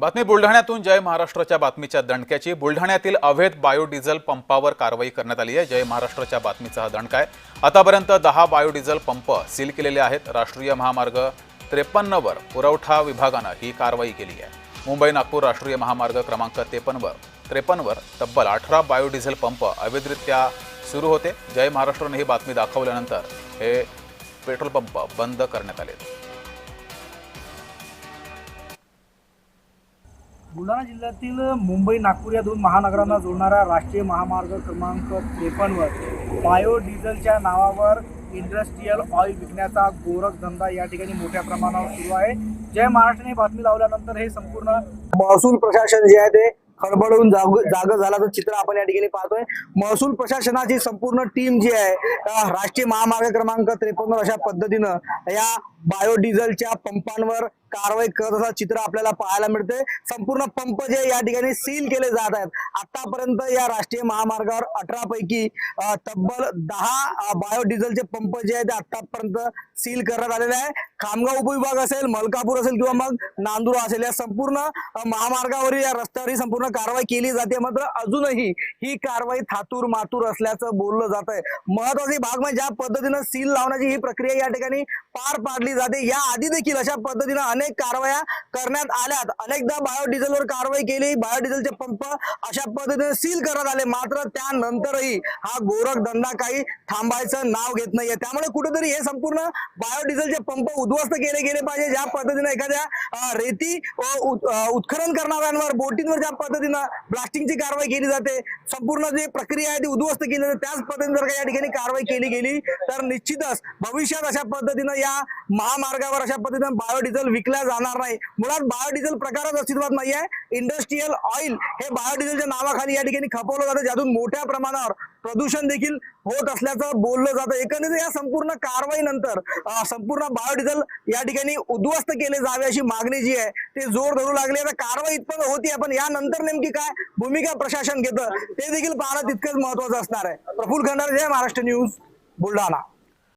बातमी बुलढाण्यातून जय महाराष्ट्राच्या बातमीच्या दणक्याची। बुलढाण्यातील अवैध बायोडिझेल पंपावर कारवाई करण्यात आली आहे। जय महाराष्ट्राच्या बातमीचा हा दणका आहे। आतापर्यंत 10 बायोडिझेल पंप सील केलेले आहेत। राष्ट्रीय महामार्ग 53 वर पुरवठा विभागाने ही कारवाई केली आहे। मुंबई नागपूर राष्ट्रीय महामार्ग क्रमांक 53 वर तब्बल 18 बायोडिझेल पंप अवैधरित्या सुरू होते। जय महाराष्ट्राने ही बातमी दाखवल्यानंतर हे पेट्रोल पंप बंद करण्यात आले। बुलढाणा जिल्ह्यातील मुंबई नागपूर या दोन महानगरांना जोडणारा राष्ट्रीय महामार्ग क्रमांक 53 वर बायोडिझेलच्या नावावर इंडस्ट्रियल ऑइल विकण्याचा गोरखधंदा या ठिकाणी मोठ्या प्रमाणावर सुरू आहे। जय महाराष्ट्राने बातमी लावल्यानंतर हे संपूर्ण महसूल प्रशासन जे आहे ते खडबडून जाग झाल्याचं चित्र आपण या ठिकाणी पाहतोय। महसूल प्रशासनाची संपूर्ण टीम जी आहे राष्ट्रीय महामार्ग क्रमांक 53 अशा पद्धतीनं या बायोडिझेलच्या पंपांवर कारवाई करत असं चित्र आपल्याला पाहायला मिळते। संपूर्ण पंप जे या ठिकाणी सील केले जात आहेत। आतापर्यंत या राष्ट्रीय महामार्गावर 18 पैकी तब्बल 10 बायोडिझेलचे पंप जे आहेत ते आतापर्यंत सील करण्यात आलेले आहे। खामगाव उपविभाग असेल, मलकापूर असेल किंवा मग नांदुरा असेल, या संपूर्ण महामार्गावरील या रस्त्यावरील संपूर्ण कारवाई केली जाते। मात्र अजूनही ही कारवाई थातूर मातूर असल्याचं बोललं जात आहे। महत्वाची भाग म्हणजे ज्या पद्धतीनं सील लावण्याची ही प्रक्रिया या ठिकाणी पार पाडली जाते, या आधी देखील अशा पद्धतीनं अनेक कारवाया करण्यात आल्यात। अनेकदा बायोडिझेलवर कारवाई केली, बायोडिझेलचे पंप अशा पद्धतीने सील करण्यात आले। मात्र त्यानंतरही हा गोरखधंदा काही थांबायचं नाव घेत नाहीये। त्यामुळे कुठेतरी हे संपूर्ण बायोडिझेलचे पंप उद्ध्वस्त केले गेले पाहिजे। ज्या पद्धतीने एखाद्या रेती उत्खनन करणाऱ्यांवर बोटींवर ज्या पद्धतीनं ब्लास्टिंगची कारवाई केली जाते, संपूर्ण जी प्रक्रिया आहे ती उद्ध्वस्त केली जाते, त्याच पद्धतीने जर का या ठिकाणी कारवाई केली गेली तर निश्चितच भविष्यात अशा पद्धतीनं या महामार्गावर अशा पद्धतीने बायोडिझेल विकल्या जाणार नाही। मुळात बायोडिझेल प्रकारच अस्तित्वात नाही आहे। इंडस्ट्रियल ऑइल हे बायोडिझेलच्या नावाखाली या ठिकाणी खपवलं जातं, ज्यातून मोठ्या प्रमाणावर प्रदूषण देखील होत असल्याचं बोललं जातं। एकंदरीत या संपूर्ण कारवाईनंतर संपूर्ण बायोडिझेल या ठिकाणी उद्ध्वस्त केले जावे अशी मागणी जी आहे ते जोर धरू लागली। आता कारवाई इतपत होती, पण यानंतर नेमकी काय भूमिका प्रशासन घेतं ते देखील पाहणं तितकंच महत्वाचं असणार आहे। प्रफुल्ल खंडारे, जय महाराष्ट्र न्यूज, बुलढाणा।